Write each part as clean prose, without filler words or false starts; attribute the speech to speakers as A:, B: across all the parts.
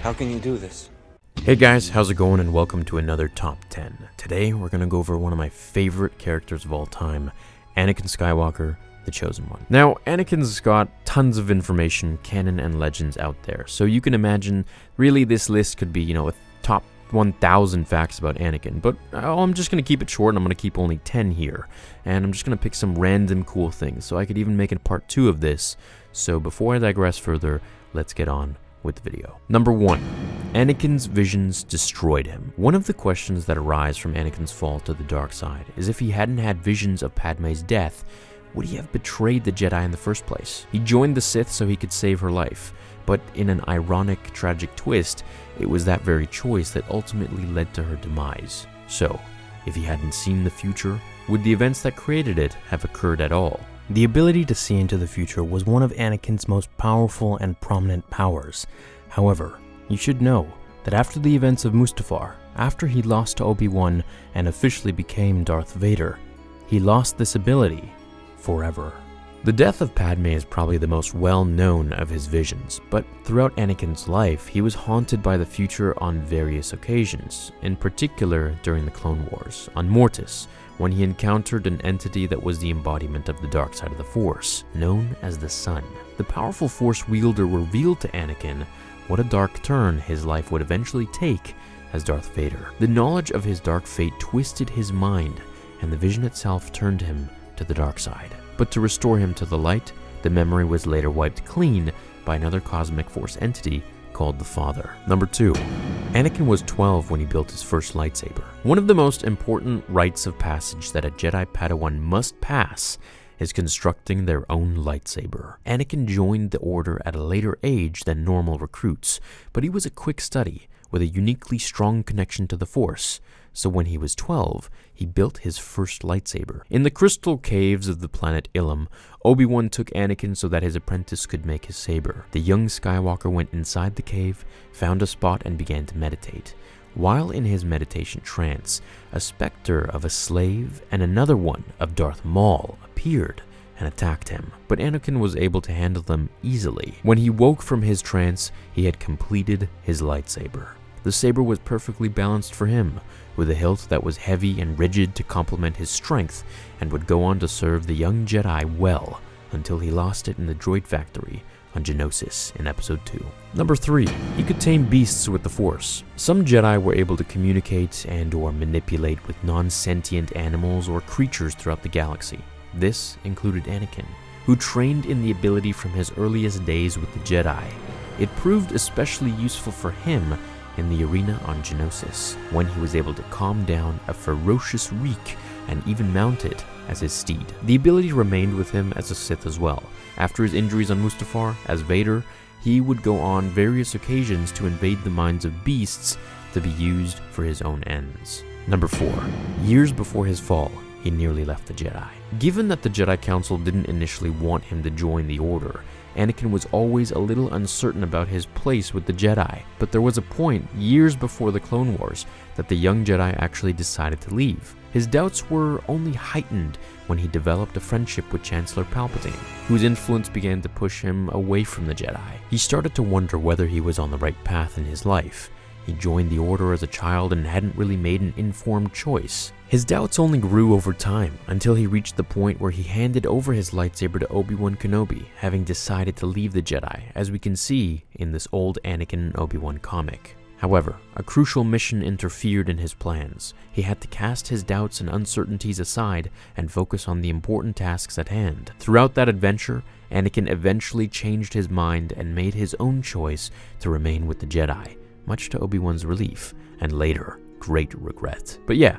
A: How can you do this?
B: Hey guys, how's it going, and welcome to another Top 10. Today we're going to go over one of my favorite characters of all time, Anakin Skywalker, the Chosen One. Now, Anakin's got tons of information, canon and legends out there, so you can imagine really this list could be, a top 1,000 facts about Anakin, but I'm just going to keep it short, and I'm going to keep only 10 here, and I'm just going to pick some random cool things, so I could even make a part 2 of this. So before I digress further, let's get on with the video. Number 1. Anakin's visions destroyed him. One of the questions that arise from Anakin's fall to the dark side is if he hadn't had visions of Padme's death, would he have betrayed the Jedi in the first place? He joined the Sith so he could save her life, but in an ironic, tragic twist, it was that very choice that ultimately led to her demise. So, if he hadn't seen the future, would the events that created it have occurred at all?
C: The ability to see into the future was one of Anakin's most powerful and prominent powers. However, you should know that after the events of Mustafar, after he lost to Obi-Wan and officially became Darth Vader, he lost this ability forever.
B: The death of Padme is probably the most well-known of his visions, but throughout Anakin's life, he was haunted by the future on various occasions, in particular during the Clone Wars, on Mortis, when he encountered an entity that was the embodiment of the dark side of the Force, known as the Sun. The powerful Force wielder revealed to Anakin what a dark turn his life would eventually take as Darth Vader. The knowledge of his dark fate twisted his mind, and the vision itself turned him to the dark side. But to restore him to the light, the memory was later wiped clean by another cosmic force entity called the Father. Number 2. Anakin was 12 when he built his first lightsaber. One of the most important rites of passage that a Jedi Padawan must pass is constructing their own lightsaber. Anakin joined the Order at a later age than normal recruits, but he was a quick study with a uniquely strong connection to the Force. So when he was 12, he built his first lightsaber. In the crystal caves of the planet Ilum, Obi-Wan took Anakin so that his apprentice could make his saber. The young Skywalker went inside the cave, found a spot, and began to meditate. While in his meditation trance, a specter of a slave and another one of Darth Maul appeared and attacked him, but Anakin was able to handle them easily. When he woke from his trance, he had completed his lightsaber. The saber was perfectly balanced for him, with a hilt that was heavy and rigid to complement his strength, and would go on to serve the young Jedi well until he lost it in the droid factory on Geonosis in Episode 2. Number 3. He could tame beasts with the Force. Some Jedi were able to communicate and/or manipulate with non-sentient animals or creatures throughout the galaxy. This included Anakin, who trained in the ability from his earliest days with the Jedi. It proved especially useful for him in the arena on Geonosis, when he was able to calm down a ferocious reek and even mount it as his steed. The ability remained with him as a Sith as well. After his injuries on Mustafar, as Vader, he would go on various occasions to invade the minds of beasts to be used for his own ends. Number 4. Years before his fall, he nearly left the Jedi. Given that the Jedi Council didn't initially want him to join the Order, Anakin was always a little uncertain about his place with the Jedi, but there was a point, years before the Clone Wars, that the young Jedi actually decided to leave. His doubts were only heightened when he developed a friendship with Chancellor Palpatine, whose influence began to push him away from the Jedi. He started to wonder whether he was on the right path in his life. He joined the Order as a child and hadn't really made an informed choice. His doubts only grew over time until he reached the point where he handed over his lightsaber to Obi-Wan Kenobi, having decided to leave the Jedi, as we can see in this old Anakin and Obi-Wan comic. However, a crucial mission interfered in his plans. He had to cast his doubts and uncertainties aside and focus on the important tasks at hand. Throughout that adventure, Anakin eventually changed his mind and made his own choice to remain with the Jedi, much to Obi-Wan's relief, and later, great regret. But yeah,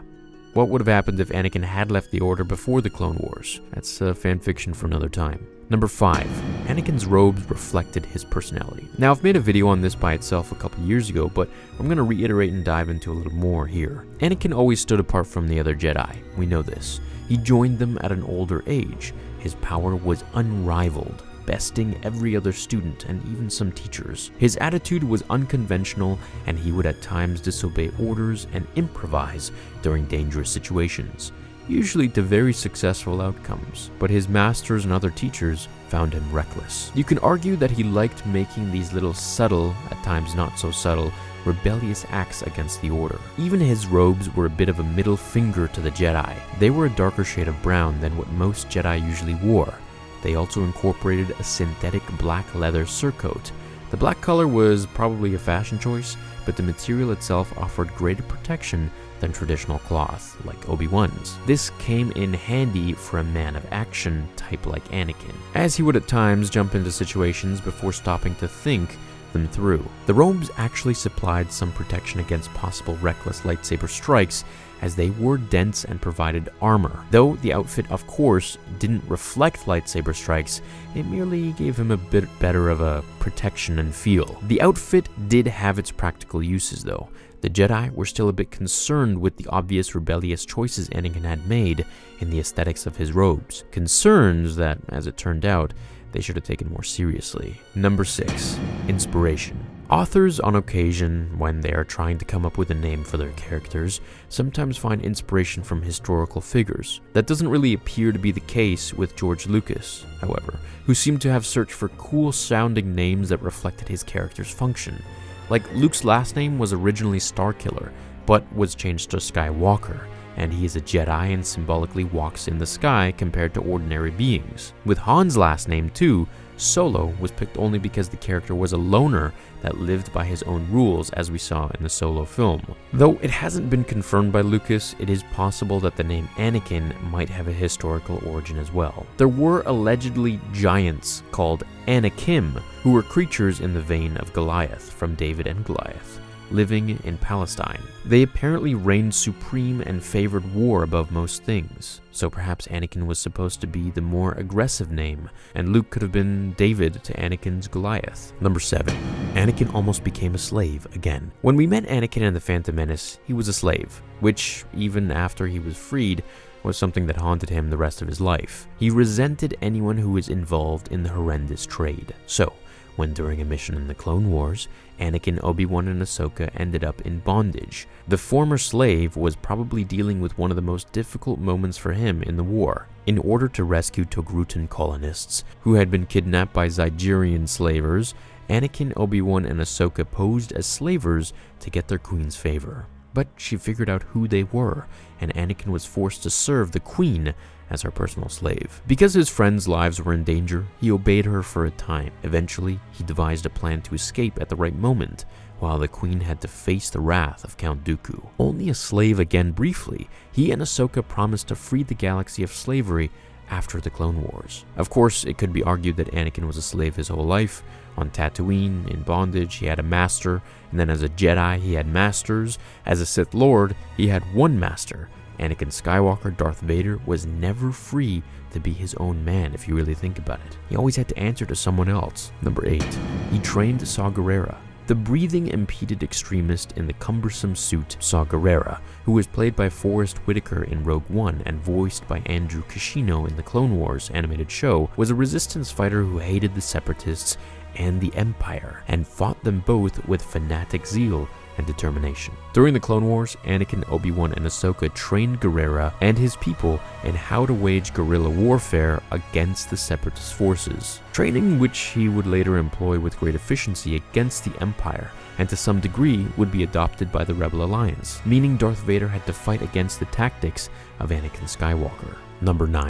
B: what would have happened if Anakin had left the Order before the Clone Wars? That's fanfiction for another time. Number 5. Anakin's robes reflected his personality. Now, I've made a video on this by itself a couple years ago, but I'm going to reiterate and dive into a little more here. Anakin always stood apart from the other Jedi. We know this. He joined them at an older age. His power was unrivaled, besting every other student and even some teachers. His attitude was unconventional, and he would at times disobey orders and improvise during dangerous situations. usually to very successful outcomes, but his masters and other teachers found him reckless. You can argue that he liked making these little subtle, at times not so subtle, rebellious acts against the Order. Even his robes were a bit of a middle finger to the Jedi. They were a darker shade of brown than what most Jedi usually wore. They also incorporated a synthetic black leather surcoat. The black color was probably a fashion choice, but the material itself offered greater protection than traditional cloth, like Obi-Wan's. This came in handy for a man of action type like Anakin, as he would at times jump into situations before stopping to think them through. The robes actually supplied some protection against possible reckless lightsaber strikes, as they were dense and provided armor. Though the outfit, of course, didn't reflect lightsaber strikes, it merely gave him a bit better of a protection and feel. The outfit did have its practical uses, though. The Jedi were still a bit concerned with the obvious rebellious choices Anakin had made in the aesthetics of his robes. Concerns that, as it turned out, they should have taken more seriously. Number 6. Inspiration. Authors, on occasion, when they are trying to come up with a name for their characters, sometimes find inspiration from historical figures. That doesn't really appear to be the case with George Lucas, however, who seemed to have searched for cool-sounding names that reflected his character's function. Like, Luke's last name was originally Starkiller, but was changed to Skywalker, and he is a Jedi and symbolically walks in the sky compared to ordinary beings. With Han's last name too, Solo was picked only because the character was a loner that lived by his own rules, as we saw in the Solo film. Though it hasn't been confirmed by Lucas, it is possible that the name Anakin might have a historical origin as well. There were allegedly giants called Anakim, who were creatures in the vein of Goliath from David and Goliath, living in Palestine. They apparently reigned supreme and favored war above most things, so perhaps Anakin was supposed to be the more aggressive name, and Luke could have been David to Anakin's Goliath. Number 7. Anakin almost became a slave again. When we met Anakin in The Phantom Menace, he was a slave, which, even after he was freed, was something that haunted him the rest of his life. He resented anyone who was involved in the horrendous trade. So, when during a mission in the Clone Wars, Anakin, Obi-Wan, and Ahsoka ended up in bondage, the former slave was probably dealing with one of the most difficult moments for him in the war. In order to rescue Togrutan colonists who had been kidnapped by Zygerian slavers, Anakin, Obi-Wan, and Ahsoka posed as slavers to get their queen's favor. But she figured out who they were, and Anakin was forced to serve the queen as her personal slave. Because his friends' lives were in danger, he obeyed her for a time. Eventually, he devised a plan to escape at the right moment, while the queen had to face the wrath of Count Dooku. Only a slave again briefly, he and Ahsoka promised to free the galaxy of slavery after the Clone Wars. Of course, it could be argued that Anakin was a slave his whole life. On Tatooine, in bondage, he had a master, and then as a Jedi, he had masters. As a Sith Lord, he had one master. Anakin Skywalker, Darth Vader, was never free to be his own man, if you really think about it. He always had to answer to someone else. Number 8. He trained Saw Gerrera, the breathing-impeded extremist in the cumbersome suit Saw Gerrera, who was played by Forrest Whitaker in Rogue One and voiced by Andrew Kishino in the Clone Wars animated show, was a resistance fighter who hated the Separatists and the Empire, and fought them both with fanatic zeal and determination. During the Clone Wars, Anakin, Obi-Wan, and Ahsoka trained Gerrera and his people in how to wage guerrilla warfare against the Separatist forces, training which he would later employ with great efficiency against the Empire, and to some degree would be adopted by the Rebel Alliance, meaning Darth Vader had to fight against the tactics of Anakin Skywalker. Number 9.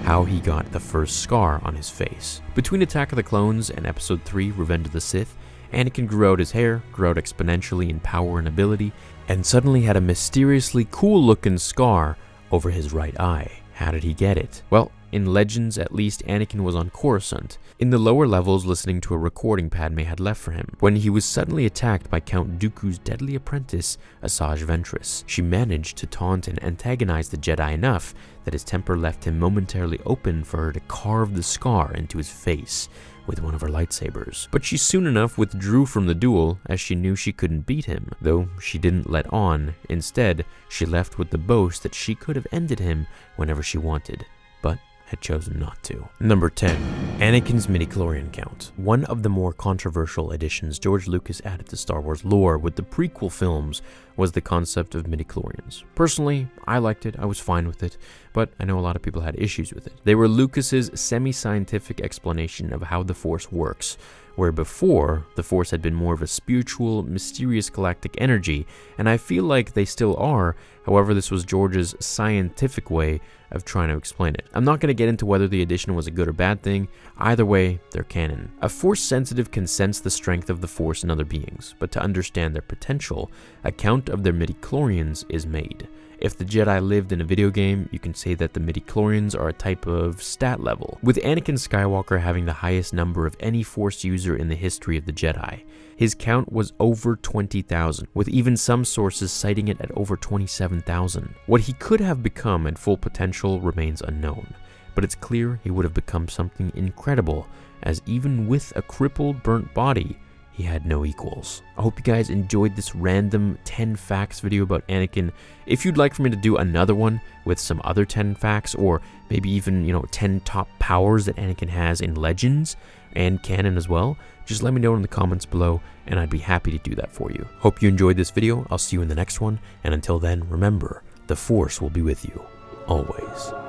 B: How he got the first scar on his face. Between Attack of the Clones and Episode 3, Revenge of the Sith, Anakin grew out his hair, grew out exponentially in power and ability, and suddenly had a mysteriously cool-looking scar over his right eye. How did he get it? Well, in Legends, at least, Anakin was on Coruscant, in the lower levels listening to a recording Padme had left for him, when he was suddenly attacked by Count Dooku's deadly apprentice, Asajj Ventress. She managed to taunt and antagonize the Jedi enough that his temper left him momentarily open for her to carve the scar into his face with one of her lightsabers. But she soon enough withdrew from the duel, as she knew she couldn't beat him, though she didn't let on. Instead, she left with the boast that she could have ended him whenever she wanted. But had chosen not to. Number 10. Anakin's midichlorian count. One of the more controversial additions George Lucas added to Star Wars lore with the prequel films was the concept of midichlorians. Personally, I liked it, I was fine with it, but I know a lot of people had issues with it. They were Lucas's semi-scientific explanation of how the Force works, where before, the Force had been more of a spiritual, mysterious galactic energy, and I feel like they still are. However, this was George's scientific way of trying to explain it. I'm not going to get into whether the addition was a good or bad thing. Either way, they're canon. A Force sensitive can sense the strength of the Force in other beings, but to understand their potential, a count of their midichlorians is made. If the Jedi lived in a video game, you can say that the midichlorians are a type of stat level, with Anakin Skywalker having the highest number of any Force user in the history of the Jedi. His count was over 20,000, with even some sources citing it at over 27,000. What he could have become at full potential remains unknown, but it's clear he would have become something incredible, as even with a crippled, burnt body, he had no equals. I hope you guys enjoyed this random 10 facts video about Anakin. If you'd like for me to do another one with some other 10 facts, or maybe even, 10 top powers that Anakin has in Legends and canon as well, just let me know in the comments below, and I'd be happy to do that for you. Hope you enjoyed this video. I'll see you in the next one, and until then, remember, the Force will be with you, always.